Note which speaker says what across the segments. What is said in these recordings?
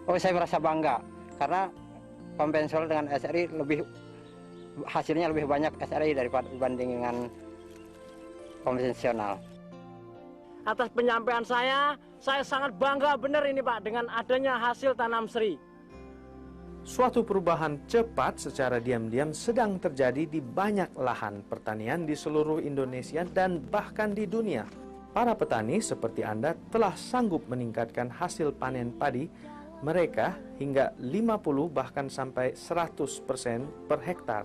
Speaker 1: Oh, saya merasa bangga karena konvensional dengan SRI hasilnya lebih banyak SRI daripada dibanding dengan konvensional.
Speaker 2: Atas penyampaian saya sangat bangga benar ini Pak dengan adanya hasil tanam Sri.
Speaker 3: Suatu perubahan cepat secara diam-diam sedang terjadi di banyak lahan pertanian di seluruh Indonesia dan bahkan di dunia. Para petani seperti Anda telah sanggup meningkatkan hasil panen padi mereka hingga 50 bahkan sampai 100% per hektar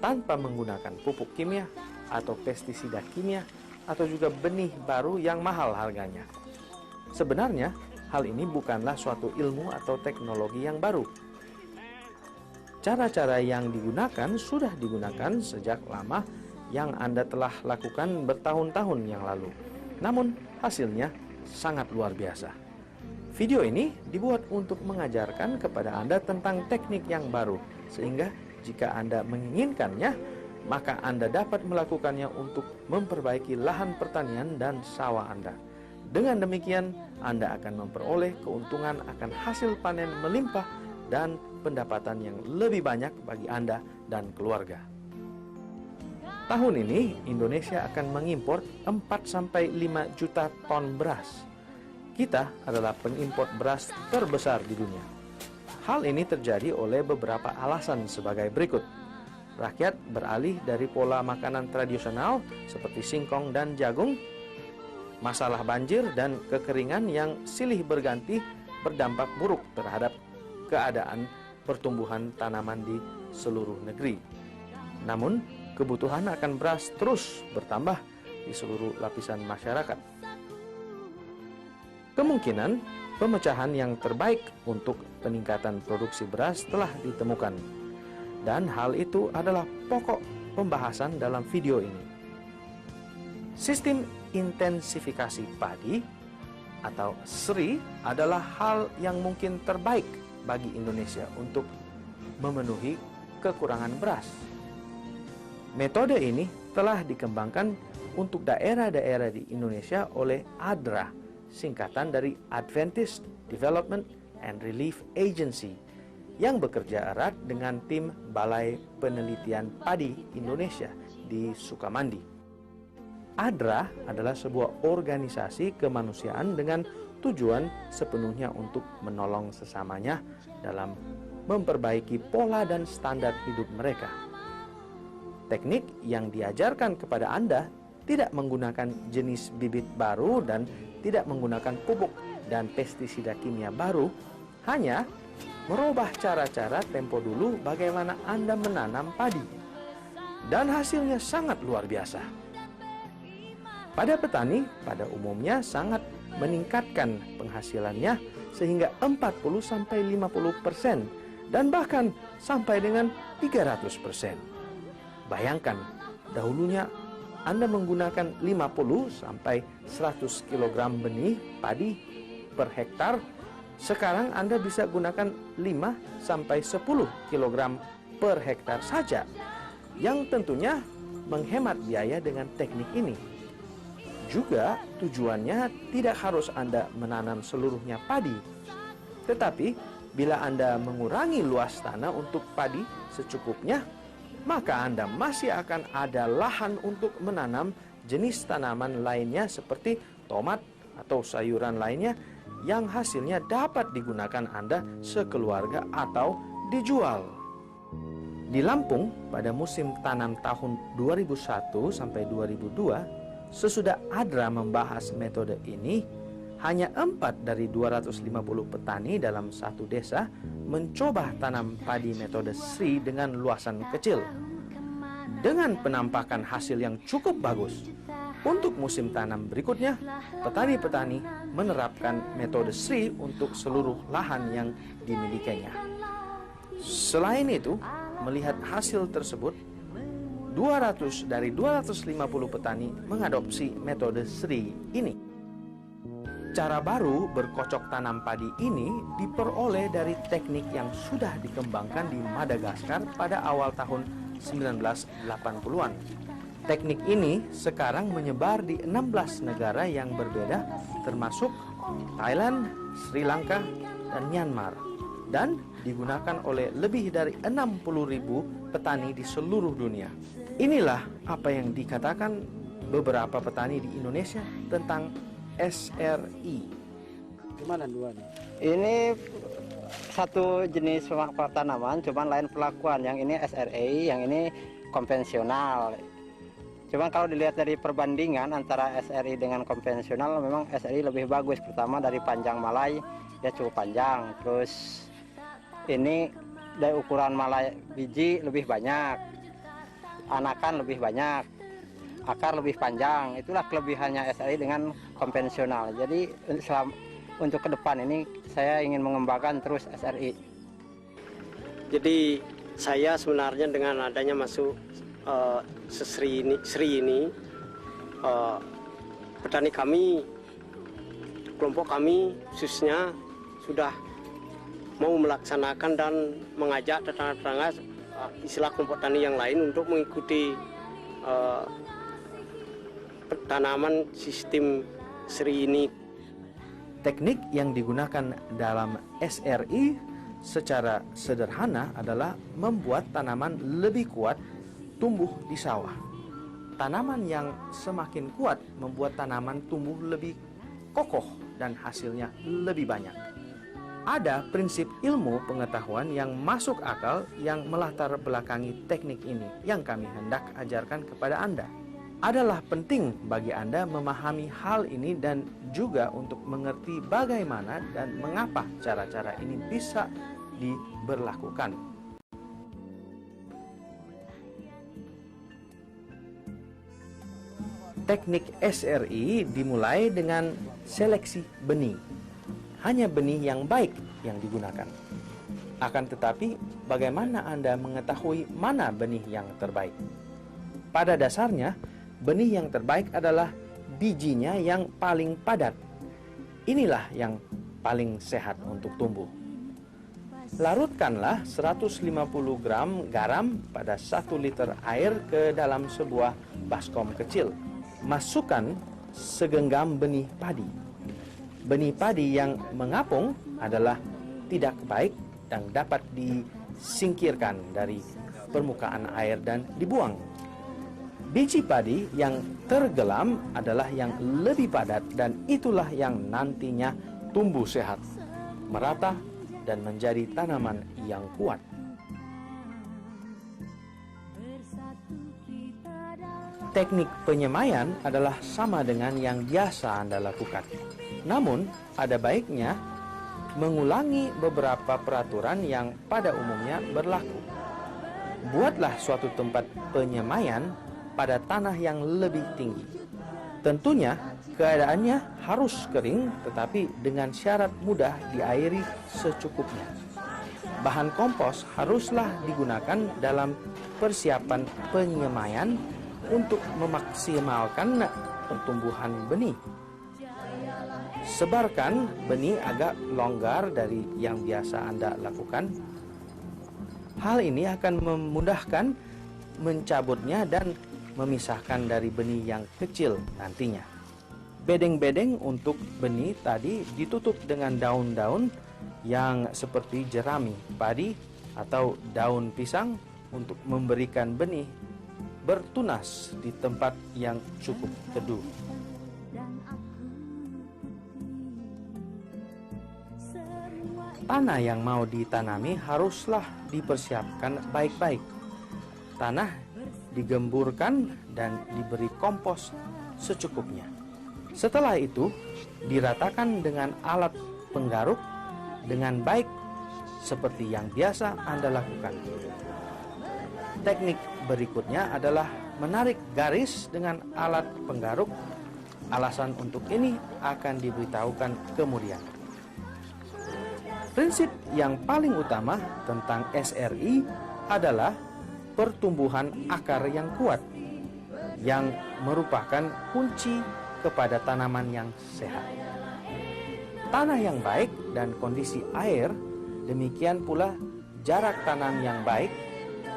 Speaker 3: tanpa menggunakan pupuk kimia atau pestisida kimia atau juga benih baru yang mahal harganya. Sebenarnya hal ini bukanlah suatu ilmu atau teknologi yang baru. Cara-cara yang digunakan sudah digunakan sejak lama yang Anda telah lakukan bertahun-tahun yang lalu. Namun hasilnya sangat luar biasa. Video ini dibuat untuk mengajarkan kepada Anda tentang teknik yang baru, sehingga jika Anda menginginkannya, maka Anda dapat melakukannya untuk memperbaiki lahan pertanian dan sawah Anda. Dengan demikian, Anda akan memperoleh keuntungan akan hasil panen melimpah dan pendapatan yang lebih banyak bagi Anda dan keluarga. Tahun ini, Indonesia akan mengimpor 4-5 juta ton beras. Kita adalah pengimpor beras terbesar di dunia. Hal ini terjadi oleh beberapa alasan sebagai berikut. Rakyat beralih dari pola makanan tradisional seperti singkong dan jagung. Masalah banjir dan kekeringan yang silih berganti berdampak buruk terhadap keadaan pertumbuhan tanaman di seluruh negeri. Namun, kebutuhan akan beras terus bertambah di seluruh lapisan masyarakat. Kemungkinan pemecahan yang terbaik untuk peningkatan produksi beras telah ditemukan. Dan hal itu adalah pokok pembahasan dalam video ini. Sistem intensifikasi padi atau SRI adalah hal yang mungkin terbaik bagi Indonesia untuk memenuhi kekurangan beras. Metode ini telah dikembangkan untuk daerah-daerah di Indonesia oleh ADRA, singkatan dari Adventist Development and Relief Agency, yang bekerja erat dengan tim Balai Penelitian Padi Indonesia di Sukamandi. ADRA adalah sebuah organisasi kemanusiaan dengan tujuan sepenuhnya untuk menolong sesamanya dalam memperbaiki pola dan standar hidup mereka. Teknik yang diajarkan kepada Anda tidak menggunakan jenis bibit baru dan tidak menggunakan pupuk dan pestisida kimia baru, hanya merubah cara-cara tempo dulu bagaimana Anda menanam padi. Dan hasilnya sangat luar biasa. Pada petani, pada umumnya sangat meningkatkan penghasilannya sehingga 40-50% dan bahkan sampai dengan 300%. Bayangkan, dahulunya Anda menggunakan 50-100 kg benih padi per hektar. Sekarang Anda bisa gunakan 5-10 kg per hektar saja, yang tentunya menghemat biaya dengan teknik ini. Juga tujuannya tidak harus Anda menanam seluruhnya padi, tetapi bila Anda mengurangi luas tanah untuk padi secukupnya, maka Anda masih akan ada lahan untuk menanam jenis tanaman lainnya seperti tomat atau sayuran lainnya yang hasilnya dapat digunakan Anda sekeluarga atau dijual. Di Lampung, pada musim tanam tahun 2001 sampai 2002, sesudah ADRA membahas metode ini, hanya 4 dari 250 petani dalam satu desa mencoba tanam padi metode SRI dengan luasan kecil. Dengan penampakan hasil yang cukup bagus, untuk musim tanam berikutnya, petani-petani menerapkan metode SRI untuk seluruh lahan yang dimilikinya. Selain itu, melihat hasil tersebut, 200 dari 250 petani mengadopsi metode SRI ini. Cara baru berkocok tanam padi ini diperoleh dari teknik yang sudah dikembangkan di Madagaskar pada awal tahun 1980-an. Teknik ini sekarang menyebar di 16 negara yang berbeda, termasuk Thailand, Sri Lanka, dan Myanmar, dan digunakan oleh lebih dari 60.000 petani di seluruh dunia. Inilah apa yang dikatakan beberapa petani di Indonesia tentang SRI.
Speaker 4: Gimana dua nih?
Speaker 1: Ini satu jenis tanaman, cuman lain perlakuan. Yang ini SRI, yang ini konvensional. Cuman kalau dilihat dari perbandingan antara SRI dengan konvensional, memang SRI lebih bagus. Pertama dari panjang malai, dia cukup panjang. Terus ini dari ukuran malai biji lebih banyak, anakan lebih banyak, akar lebih panjang. Itulah kelebihannya SRI dengan konvensional. Jadi untuk ke depan ini saya ingin mengembangkan terus SRI.
Speaker 4: Jadi saya sebenarnya dengan adanya masuk Sri ini, petani kami, kelompok kami khususnya sudah mau melaksanakan dan mengajak tetangga-tetangga istilah kelompok tani yang lain untuk mengikuti tanaman sistem Sri ini.
Speaker 3: Teknik yang digunakan dalam SRI secara sederhana adalah membuat tanaman lebih kuat tumbuh di sawah. Tanaman yang semakin kuat membuat tanaman tumbuh lebih kokoh dan hasilnya lebih banyak. Ada prinsip ilmu pengetahuan yang masuk akal yang melatar belakangi teknik ini yang kami hendak ajarkan kepada Anda. Adalah penting bagi Anda memahami hal ini dan juga untuk mengerti bagaimana dan mengapa cara-cara ini bisa diberlakukan. Teknik SRI dimulai dengan seleksi benih. Hanya benih yang baik yang digunakan. Akan tetapi, bagaimana Anda mengetahui mana benih yang terbaik? Pada dasarnya, benih yang terbaik adalah bijinya yang paling padat. Inilah yang paling sehat untuk tumbuh. Larutkanlah 150 gram garam pada 1 liter air ke dalam sebuah baskom kecil. Masukkan segenggam benih padi. Benih padi yang mengapung adalah tidak baik dan dapat disingkirkan dari permukaan air dan dibuang. Biji padi yang tergelam adalah yang lebih padat dan itulah yang nantinya tumbuh sehat, merata, dan menjadi tanaman yang kuat. Teknik penyemaian adalah sama dengan yang biasa Anda lakukan. Namun, ada baiknya mengulangi beberapa peraturan yang pada umumnya berlaku. Buatlah suatu tempat penyemaian pada tanah yang lebih tinggi. Tentunya, keadaannya harus kering tetapi dengan syarat mudah diairi secukupnya. Bahan kompos haruslah digunakan dalam persiapan penyemaian untuk memaksimalkan pertumbuhan benih. Sebarkan benih agak longgar dari yang biasa Anda lakukan. Hal ini akan memudahkan mencabutnya dan memisahkan dari benih yang kecil nantinya. Bedeng-bedeng untuk benih tadi ditutup dengan daun-daun yang seperti jerami, padi, atau daun pisang untuk memberikan benih bertunas di tempat yang cukup teduh. Tanah yang mau ditanami haruslah dipersiapkan baik-baik. Tanah digemburkan dan diberi kompos secukupnya. Setelah itu, diratakan dengan alat penggaruk dengan baik seperti yang biasa Anda lakukan. Teknik berikutnya adalah menarik garis dengan alat penggaruk. Alasan untuk ini akan diberitahukan kemudian. Prinsip yang paling utama tentang SRI adalah pertumbuhan akar yang kuat, yang merupakan kunci kepada tanaman yang sehat. Tanah yang baik dan kondisi air, demikian pula jarak tanam yang baik,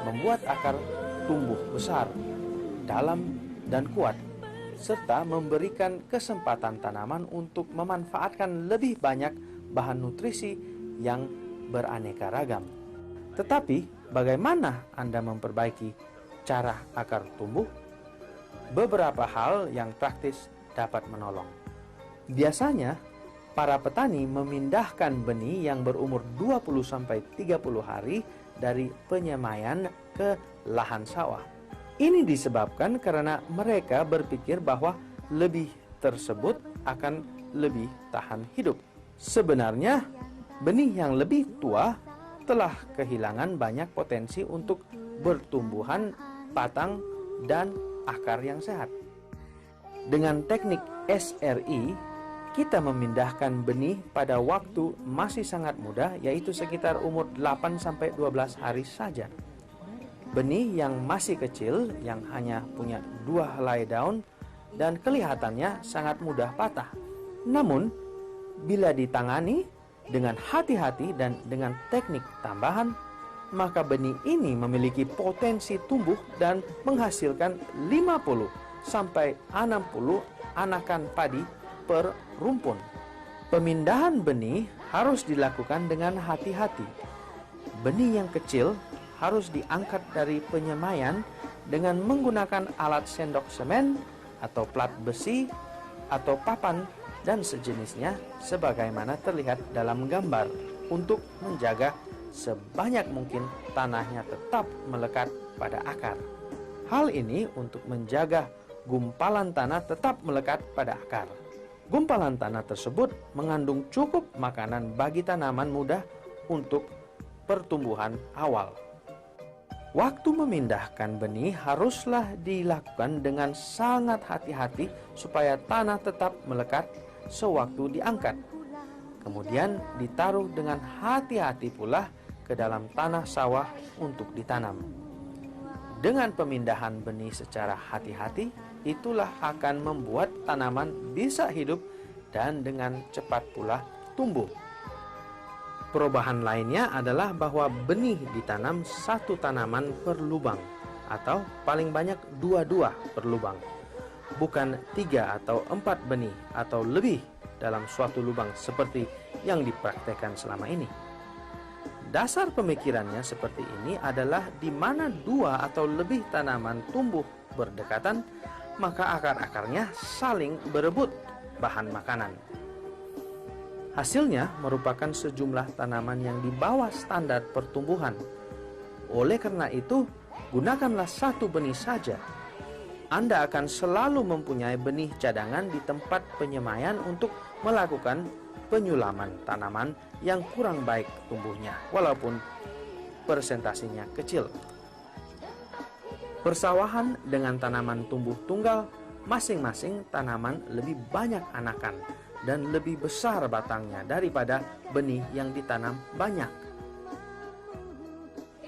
Speaker 3: membuat akar tumbuh besar, dalam, dan kuat. serta memberikan kesempatan tanaman untuk memanfaatkan lebih banyak bahan nutrisi yang beraneka ragam. Tetapi, bagaimana Anda memperbaiki cara akar tumbuh? Beberapa hal yang praktis dapat menolong. Biasanya, para petani memindahkan benih yang berumur 20-30 hari dari penyemaian ke lahan sawah. Ini disebabkan karena mereka berpikir bahwa lebih tersebut akan lebih tahan hidup. Sebenarnya, benih yang lebih tua telah kehilangan banyak potensi untuk bertumbuhan batang dan akar yang sehat. Dengan teknik SRI, kita memindahkan benih pada waktu masih sangat muda, yaitu sekitar umur 8-12 hari saja. Benih yang masih kecil, yang hanya punya 2 helai daun, dan kelihatannya sangat mudah patah. Namun, bila ditangani dengan hati-hati dan dengan teknik tambahan, maka benih ini memiliki potensi tumbuh dan menghasilkan 50-60 anakan padi per rumpun. Pemindahan benih harus dilakukan dengan hati-hati. Benih yang kecil harus diangkat dari penyemaian dengan menggunakan alat sendok semen atau plat besi atau papan dan sejenisnya sebagaimana terlihat dalam gambar untuk menjaga sebanyak mungkin tanahnya tetap melekat pada akar. Hal ini untuk menjaga gumpalan tanah tetap melekat pada akar. Gumpalan tanah tersebut mengandung cukup makanan bagi tanaman muda untuk pertumbuhan awal. Waktu memindahkan benih haruslah dilakukan dengan sangat hati-hati supaya tanah tetap melekat sewaktu diangkat. Kemudian ditaruh dengan hati-hati pula ke dalam tanah sawah untuk ditanam. Dengan pemindahan benih secara hati-hati, itulah akan membuat tanaman bisa hidup dan dengan cepat pula tumbuh. Perubahan lainnya adalah bahwa benih ditanam satu tanaman per lubang atau paling banyak 2 per lubang, bukan 3 atau 4 benih atau lebih dalam suatu lubang seperti yang dipraktekkan selama ini. Dasar pemikirannya seperti ini adalah di mana 2 atau lebih tanaman tumbuh berdekatan, maka akar-akarnya saling berebut bahan makanan. Hasilnya merupakan sejumlah tanaman yang di bawah standar pertumbuhan. Oleh karena itu, gunakanlah satu benih saja. Anda akan selalu mempunyai benih cadangan di tempat penyemaian untuk melakukan penyulaman tanaman yang kurang baik tumbuhnya, walaupun persentasinya kecil. Persawahan dengan tanaman tumbuh tunggal, masing-masing tanaman lebih banyak anakan dan lebih besar batangnya daripada benih yang ditanam banyak.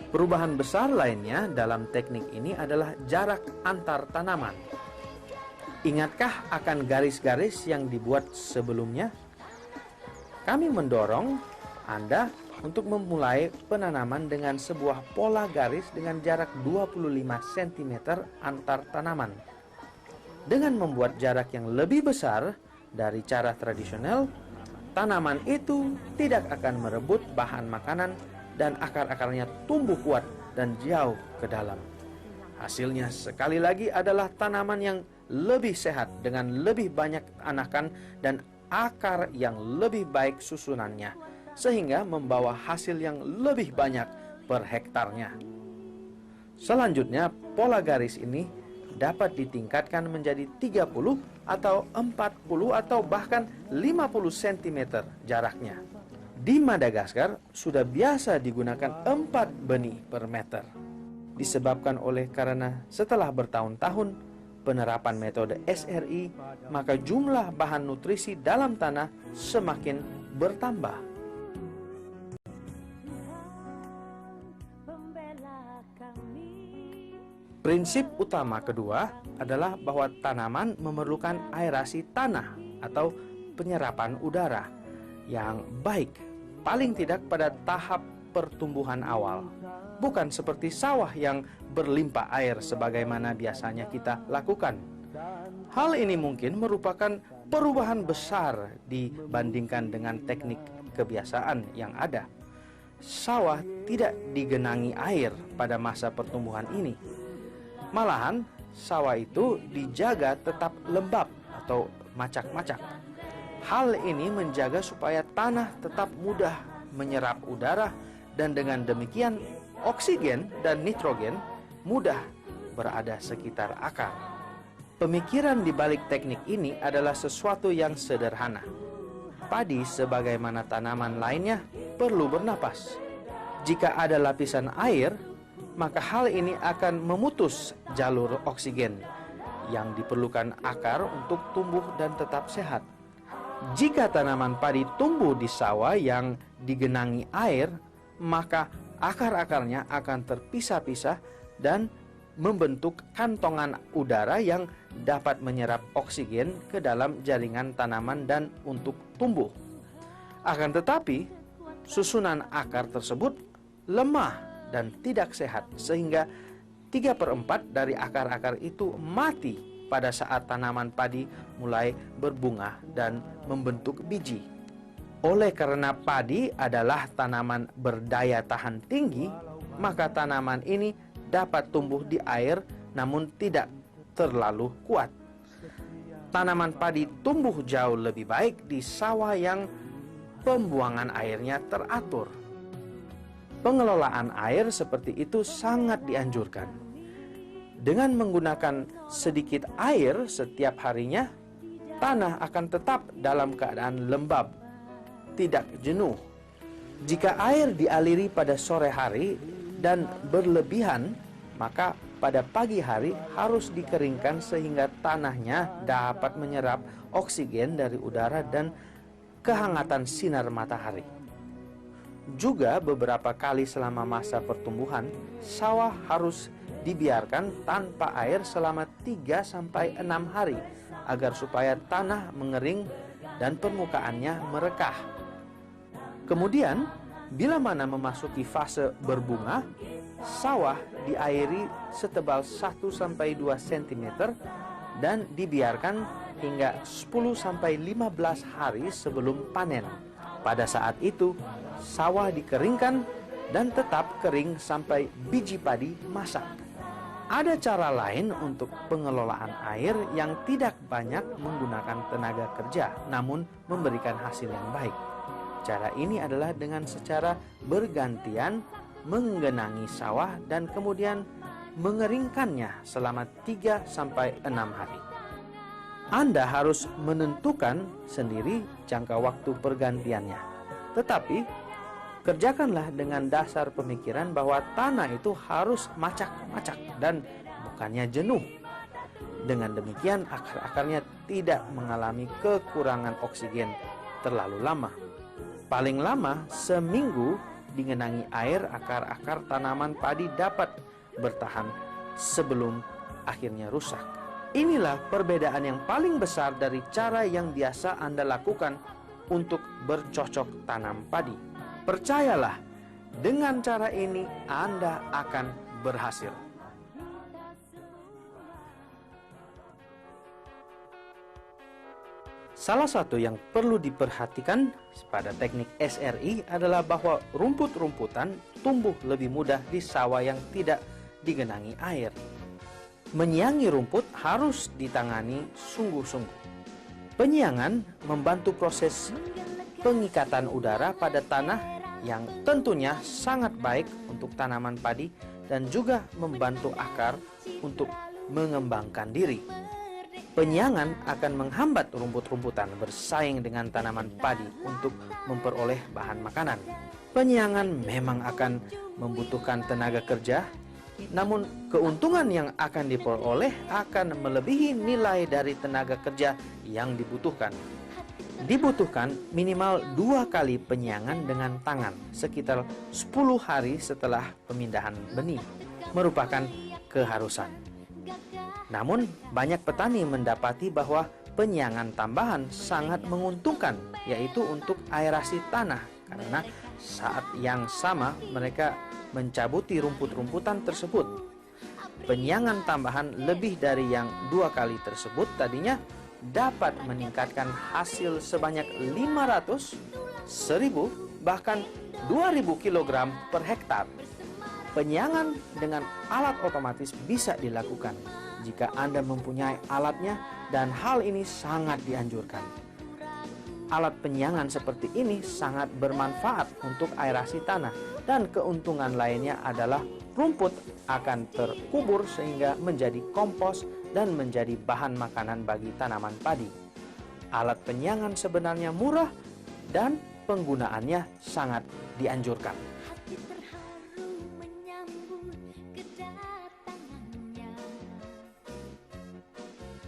Speaker 3: Perubahan besar lainnya dalam teknik ini adalah jarak antar tanaman. Ingatkah akan garis-garis yang dibuat sebelumnya? Kami mendorong Anda untuk memulai penanaman dengan sebuah pola garis dengan jarak 25 cm antar tanaman. Dengan membuat jarak yang lebih besar dari cara tradisional, tanaman itu tidak akan merebut bahan makanan dan akar-akarnya tumbuh kuat dan jauh ke dalam. Hasilnya sekali lagi adalah tanaman yang lebih sehat dengan lebih banyak anakan dan akar yang lebih baik susunannya, sehingga membawa hasil yang lebih banyak per hektarnya. Selanjutnya, pola garis ini dapat ditingkatkan menjadi 30 atau 40 atau bahkan 50 cm jaraknya. Di Madagaskar sudah biasa digunakan 4 benih per meter. Disebabkan oleh karena setelah bertahun-tahun penerapan metode SRI, maka jumlah bahan nutrisi dalam tanah semakin bertambah. Prinsip utama kedua adalah bahwa tanaman memerlukan aerasi tanah atau penyerapan udara yang baik, paling tidak pada tahap pertumbuhan awal. Bukan seperti sawah yang berlimpah air sebagaimana biasanya kita lakukan. Hal ini mungkin merupakan perubahan besar dibandingkan dengan teknik kebiasaan yang ada. Sawah tidak digenangi air pada masa pertumbuhan ini. Malahan, sawah itu dijaga tetap lembab atau macak-macak. Hal ini menjaga supaya tanah tetap mudah menyerap udara dan dengan demikian oksigen dan nitrogen mudah berada sekitar akar. Pemikiran di balik teknik ini adalah sesuatu yang sederhana. Padi sebagaimana tanaman lainnya perlu bernapas. Jika ada lapisan air, maka hal ini akan memutus jalur oksigen yang diperlukan akar untuk tumbuh dan tetap sehat. Jika tanaman padi tumbuh di sawah yang digenangi air, maka akar-akarnya akan terpisah-pisah dan membentuk kantongan udara yang dapat menyerap oksigen ke dalam jaringan tanaman dan untuk tumbuh. Akan tetapi, susunan akar tersebut lemah dan tidak sehat sehingga 3/4 dari akar-akar itu mati pada saat tanaman padi mulai berbunga dan membentuk biji. Oleh karena padi adalah tanaman berdaya tahan tinggi, maka tanaman ini dapat tumbuh di air namun tidak terlalu kuat. Tanaman padi tumbuh jauh lebih baik di sawah yang pembuangan airnya teratur. Pengelolaan air seperti itu sangat dianjurkan. Dengan menggunakan sedikit air setiap harinya, tanah akan tetap dalam keadaan lembab, tidak jenuh. Jika air dialiri pada sore hari dan berlebihan, maka pada pagi hari harus dikeringkan sehingga tanahnya dapat menyerap oksigen dari udara dan kehangatan sinar matahari. Juga beberapa kali selama masa pertumbuhan, sawah harus dibiarkan tanpa air selama 3-6 hari agar supaya tanah mengering dan permukaannya merekah. Kemudian, bila mana memasuki fase berbunga, sawah diairi setebal 1-2 cm dan dibiarkan hingga 10-15 hari sebelum panen. Pada saat itu, sawah dikeringkan dan tetap kering sampai biji padi masak. Ada cara lain untuk pengelolaan air yang tidak banyak menggunakan tenaga kerja, namun memberikan hasil yang baik. Cara ini adalah dengan secara bergantian menggenangi sawah dan kemudian mengeringkannya selama 3-6 hari. Anda harus menentukan sendiri jangka waktu pergantiannya. Tetapi, kerjakanlah dengan dasar pemikiran bahwa tanah itu harus macak-macak dan bukannya jenuh. Dengan demikian, akar-akarnya tidak mengalami kekurangan oksigen terlalu lama. Paling lama seminggu digenangi air, akar-akar tanaman padi dapat bertahan sebelum akhirnya rusak. Inilah perbedaan yang paling besar dari cara yang biasa Anda lakukan untuk bercocok tanam padi. Percayalah, dengan cara ini Anda akan berhasil. Salah satu yang perlu diperhatikan pada teknik SRI adalah bahwa rumput-rumputan tumbuh lebih mudah di sawah yang tidak digenangi air. Menyiangi rumput harus ditangani sungguh-sungguh. Penyiangan membantu proses pengikatan udara pada tanah yang tentunya sangat baik untuk tanaman padi dan juga membantu akar untuk mengembangkan diri. Penyiangan akan menghambat rumput-rumputan bersaing dengan tanaman padi untuk memperoleh bahan makanan. Penyiangan memang akan membutuhkan tenaga kerja, namun keuntungan yang akan diperoleh akan melebihi nilai dari tenaga kerja yang dibutuhkan. Dibutuhkan minimal 2 kali penyiangan dengan tangan sekitar 10 hari setelah pemindahan benih, merupakan keharusan. Namun, banyak petani mendapati bahwa penyiangan tambahan sangat menguntungkan, yaitu untuk aerasi tanah, karena saat yang sama mereka mencabuti rumput-rumputan tersebut. penyiangan tambahan lebih dari yang 2 kali tersebut tadinya dapat meningkatkan hasil sebanyak 500, 1000, bahkan 2000 kg per hektar. Penyiangan dengan alat otomatis bisa dilakukan jika Anda mempunyai alatnya, dan hal ini sangat dianjurkan. Alat penyiangan seperti ini sangat bermanfaat untuk aerasi tanah, dan keuntungan lainnya adalah rumput akan terkubur sehingga menjadi kompos dan menjadi bahan makanan bagi tanaman padi. Alat penyiangan sebenarnya murah dan penggunaannya sangat dianjurkan.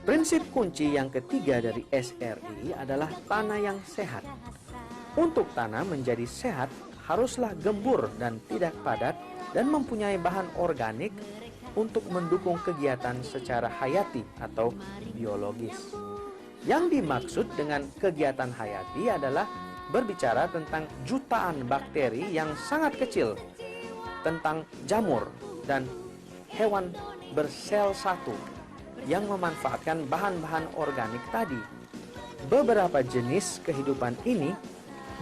Speaker 3: Prinsip kunci yang ketiga dari SRI adalah tanah yang sehat. Untuk tanah menjadi sehat, haruslah gembur dan tidak padat dan mempunyai bahan organik untuk mendukung kegiatan secara hayati atau biologis. Yang dimaksud dengan kegiatan hayati adalah berbicara tentang jutaan bakteri yang sangat kecil, tentang jamur dan hewan bersel satu yang memanfaatkan bahan-bahan organik tadi. Beberapa jenis kehidupan ini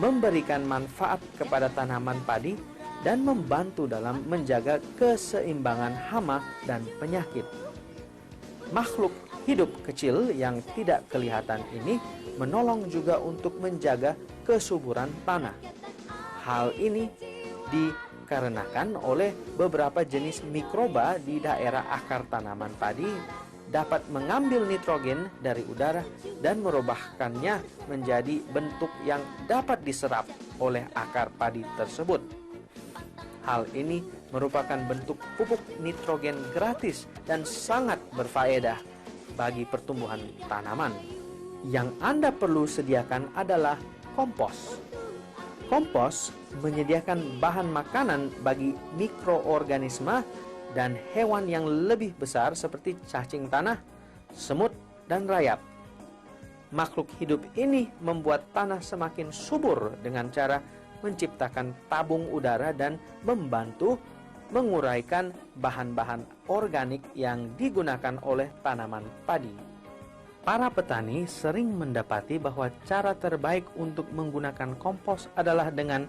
Speaker 3: memberikan manfaat kepada tanaman padi dan membantu dalam menjaga keseimbangan hama dan penyakit. Makhluk hidup kecil yang tidak kelihatan ini menolong juga untuk menjaga kesuburan tanah. Hal ini dikarenakan oleh beberapa jenis mikroba di daerah akar tanaman padi dapat mengambil nitrogen dari udara dan merubahkannya menjadi bentuk yang dapat diserap oleh akar padi tersebut. Hal ini merupakan bentuk pupuk nitrogen gratis dan sangat berfaedah bagi pertumbuhan tanaman. Yang Anda perlu sediakan adalah kompos. Kompos menyediakan bahan makanan bagi mikroorganisme dan hewan yang lebih besar seperti cacing tanah, semut, dan rayap. Makhluk hidup ini membuat tanah semakin subur dengan cara menciptakan tabung udara dan membantu menguraikan bahan-bahan organik yang digunakan oleh tanaman padi. Para petani sering mendapati bahwa cara terbaik untuk menggunakan kompos adalah dengan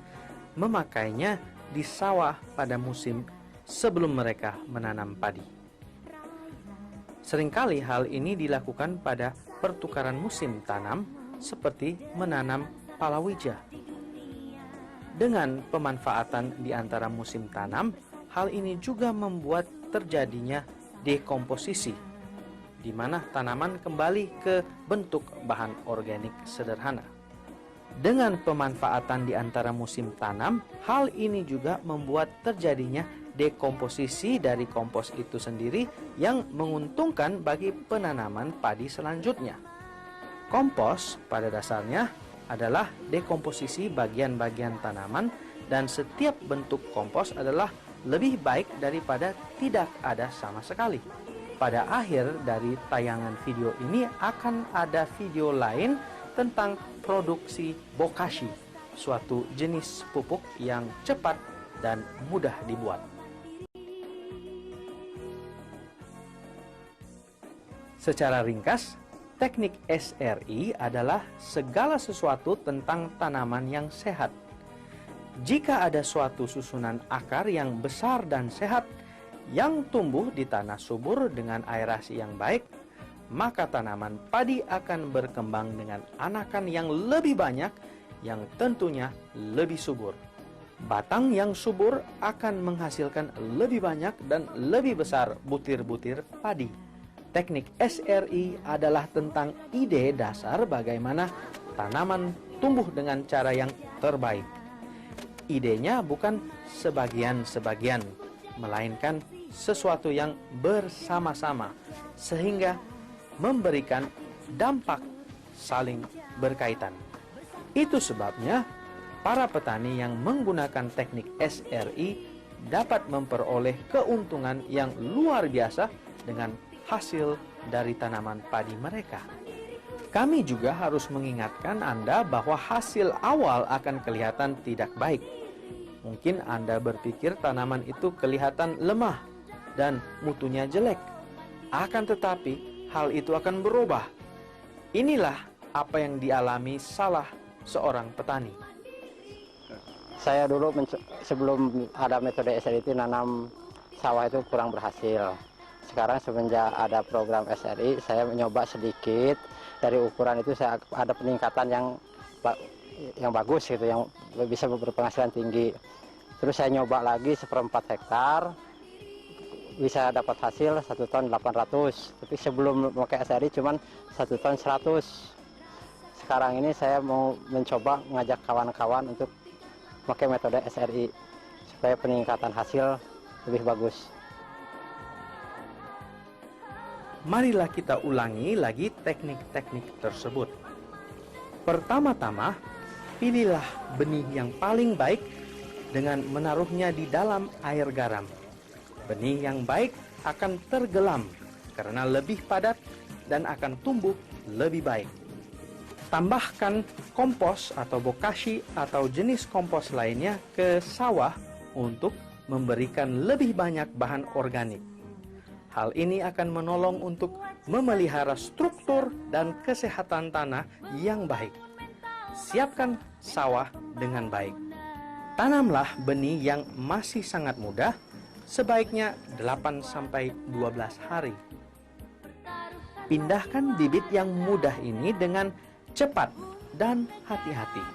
Speaker 3: memakainya di sawah pada musim sebelum mereka menanam padi. Seringkali hal ini dilakukan pada pertukaran musim tanam seperti menanam palawija. Dengan pemanfaatan di antara musim tanam, hal ini juga membuat terjadinya dekomposisi, di mana tanaman kembali ke bentuk bahan organik sederhana. Dengan pemanfaatan di antara musim tanam, hal ini juga membuat terjadinya dekomposisi dari kompos itu sendiri yang menguntungkan bagi penanaman padi selanjutnya. Kompos pada dasarnya adalah dekomposisi bagian-bagian tanaman, dan setiap bentuk kompos adalah lebih baik daripada tidak ada sama sekali. Pada akhir dari tayangan video ini akan ada video lain tentang produksi bokashi, suatu jenis pupuk yang cepat dan mudah dibuat. Secara ringkas, teknik SRI adalah segala sesuatu tentang tanaman yang sehat. Jika ada suatu susunan akar yang besar dan sehat yang tumbuh di tanah subur dengan aerasi yang baik, maka tanaman padi akan berkembang dengan anakan yang lebih banyak yang tentunya lebih subur. Batang yang subur akan menghasilkan lebih banyak dan lebih besar butir-butir padi. Teknik SRI adalah tentang ide dasar bagaimana tanaman tumbuh dengan cara yang terbaik. Idenya bukan sebagian-sebagian, melainkan sesuatu yang bersama-sama, sehingga memberikan dampak saling berkaitan. Itu sebabnya para petani yang menggunakan teknik SRI dapat memperoleh keuntungan yang luar biasa dengan hasil dari tanaman padi mereka. Kami juga harus mengingatkan Anda bahwa hasil awal akan kelihatan tidak baik. Mungkin Anda berpikir tanaman itu kelihatan lemah, dan mutunya jelek. Akan tetapi, hal itu akan berubah. Inilah apa yang dialami salah seorang petani.
Speaker 1: Saya dulu sebelum ada metode SRI itu nanam sawah itu kurang berhasil. Sekarang semenjak ada program SRI, saya mencoba sedikit. Dari ukuran itu saya ada peningkatan yang bagus gitu, yang bisa berpenghasilan tinggi. Terus saya nyoba lagi 1/4 hektar, bisa dapat hasil 1 ton 800. Tapi sebelum memakai SRI cuman 1 ton 100. Sekarang ini saya mau mencoba mengajak kawan-kawan untuk pakai metode SRI supaya peningkatan hasil lebih bagus.
Speaker 3: Marilah kita ulangi lagi teknik-teknik tersebut. Pertama-tama, pilihlah benih yang paling baik dengan menaruhnya di dalam air garam. Benih yang baik akan tergelam karena lebih padat dan akan tumbuh lebih baik. Tambahkan kompos atau bokashi atau jenis kompos lainnya ke sawah untuk memberikan lebih banyak bahan organik. Hal ini akan menolong untuk memelihara struktur dan kesehatan tanah yang baik. Siapkan sawah dengan baik. Tanamlah benih yang masih sangat muda, sebaiknya 8-12 hari. Pindahkan bibit yang mudah ini dengan cepat dan hati-hati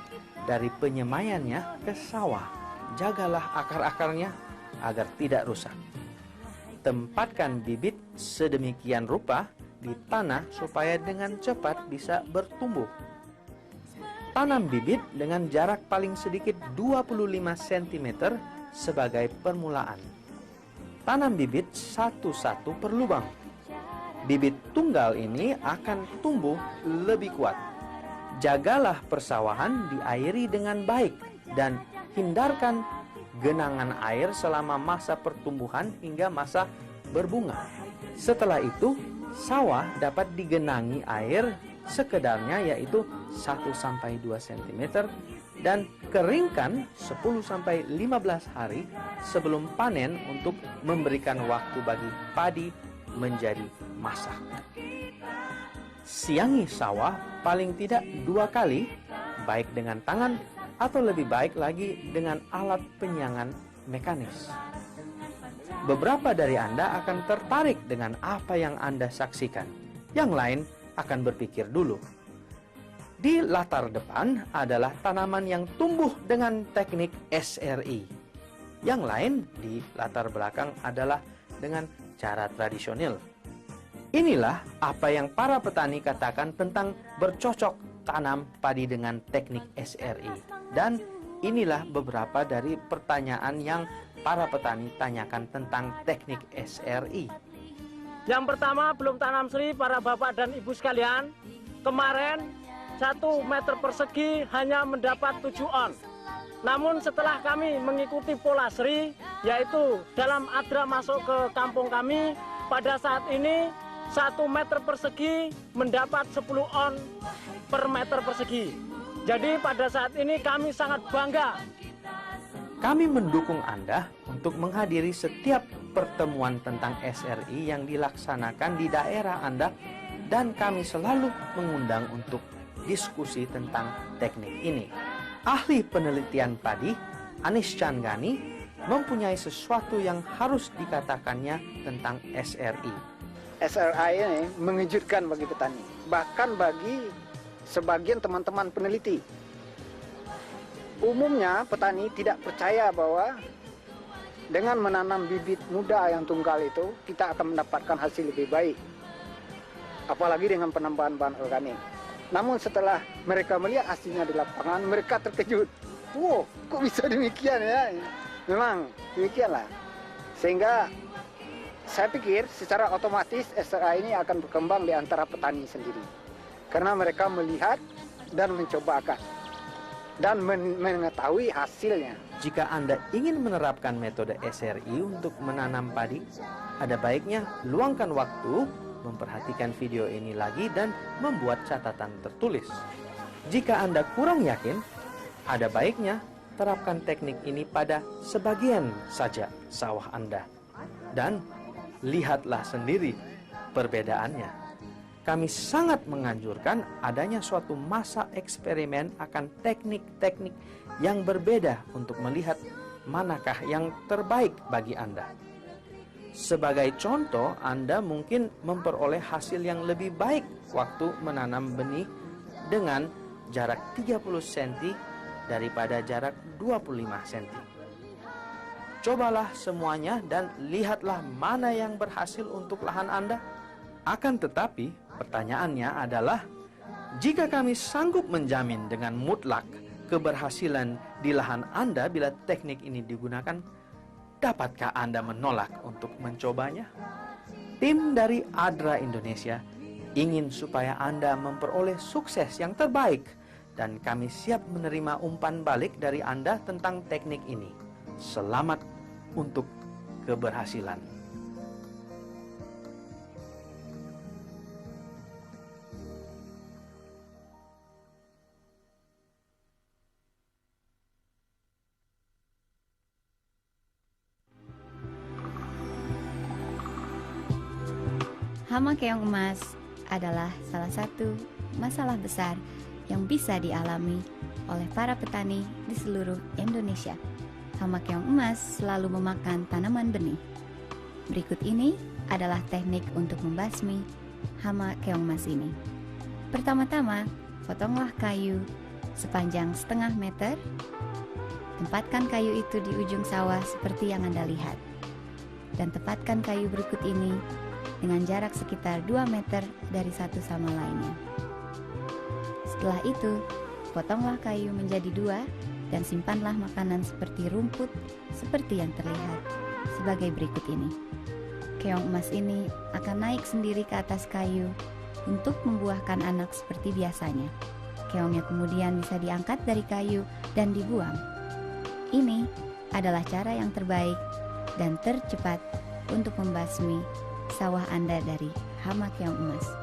Speaker 3: dari penyemaiannya ke sawah. Jagalah akar-akarnya agar tidak rusak. Tempatkan bibit sedemikian rupa di tanah supaya dengan cepat bisa bertumbuh. Tanam bibit dengan jarak paling sedikit 25 cm sebagai permulaan. Tanam bibit satu-satu per lubang. Bibit tunggal ini akan tumbuh lebih kuat. Jagalah persawahan diairi dengan baik dan hindarkan genangan air selama masa pertumbuhan hingga masa berbunga. Setelah itu, sawah dapat digenangi air sekedarnya yaitu 1-2 cm dan keringkan 10-15 hari sebelum panen untuk memberikan waktu bagi padi menjadi masak. Siangi sawah paling tidak 2 kali, baik dengan tangan atau lebih baik lagi dengan alat penyiangan mekanis. Beberapa dari Anda akan tertarik dengan apa yang Anda saksikan. Yang lain akan berpikir dulu. Di latar depan adalah tanaman yang tumbuh dengan teknik SRI. Yang lain di latar belakang adalah dengan cara tradisional. Inilah apa yang para petani katakan tentang bercocok tanam padi dengan teknik SRI. Dan inilah beberapa dari pertanyaan yang para petani tanyakan tentang teknik SRI.
Speaker 2: Yang pertama, belum tanam seri para bapak dan ibu sekalian. Kemarin 1 meter persegi hanya mendapat 7 on. Namun setelah kami mengikuti pola seri, yaitu dalam adra masuk ke kampung kami, pada saat ini 1 meter persegi mendapat 10 on per meter persegi. Jadi pada saat ini kami sangat bangga.
Speaker 3: Kami mendukung Anda untuk menghadiri setiap pertemuan tentang SRI yang dilaksanakan di daerah Anda, dan kami selalu mengundang untuk diskusi tentang teknik ini. Ahli penelitian padi, Anies Changgani, mempunyai sesuatu yang harus dikatakannya tentang SRI.
Speaker 5: SRI ini mengejutkan bagi petani, bahkan bagi sebagian teman-teman peneliti. Umumnya petani tidak percaya bahwa dengan menanam bibit muda yang tunggal itu kita akan mendapatkan hasil lebih baik, apalagi dengan penambahan bahan organik. Namun setelah mereka melihat hasilnya di lapangan, mereka terkejut. Wow, kok bisa demikian ya? Memang demikianlah. Sehingga saya pikir secara otomatis SRI ini akan berkembang di antara petani sendiri. Karena mereka melihat dan mencobakan dan mengetahui hasilnya.
Speaker 3: Jika Anda ingin menerapkan metode SRI untuk menanam padi, ada baiknya luangkan waktu, memperhatikan video ini lagi dan membuat catatan tertulis. Jika Anda kurang yakin, ada baiknya terapkan teknik ini pada sebagian saja sawah Anda. Dan lihatlah sendiri perbedaannya. Kami sangat menganjurkan adanya suatu masa eksperimen akan teknik-teknik yang berbeda untuk melihat manakah yang terbaik bagi Anda. Sebagai contoh, Anda mungkin memperoleh hasil yang lebih baik waktu menanam benih dengan jarak 30 cm daripada jarak 25 cm. Cobalah semuanya dan lihatlah mana yang berhasil untuk lahan Anda. Akan tetapi, pertanyaannya adalah, jika kami sanggup menjamin dengan mutlak keberhasilan di lahan Anda bila teknik ini digunakan, dapatkah Anda menolak untuk mencobanya? Tim dari ADRA Indonesia ingin supaya Anda memperoleh sukses yang terbaik, dan kami siap menerima umpan balik dari Anda tentang teknik ini. Selamat untuk keberhasilan.
Speaker 6: Hama keong emas adalah salah satu masalah besar yang bisa dialami oleh para petani di seluruh Indonesia. Hama keong emas selalu memakan tanaman benih. Berikut ini adalah teknik untuk membasmi hama keong emas ini. Pertama-tama, potonglah kayu sepanjang setengah meter. Tempatkan kayu itu di ujung sawah seperti yang Anda lihat. Dan tempatkan kayu berikut ini dengan jarak sekitar 2 meter dari satu sama lainnya. Setelah itu, potonglah kayu menjadi 2 dan simpanlah makanan seperti rumput seperti yang terlihat sebagai berikut ini. Keong emas ini akan naik sendiri ke atas kayu untuk membuahkan anak seperti biasanya. Keongnya kemudian bisa diangkat dari kayu dan dibuang. Ini adalah cara yang terbaik dan tercepat untuk membasmi sawah Anda dari hama keong emas.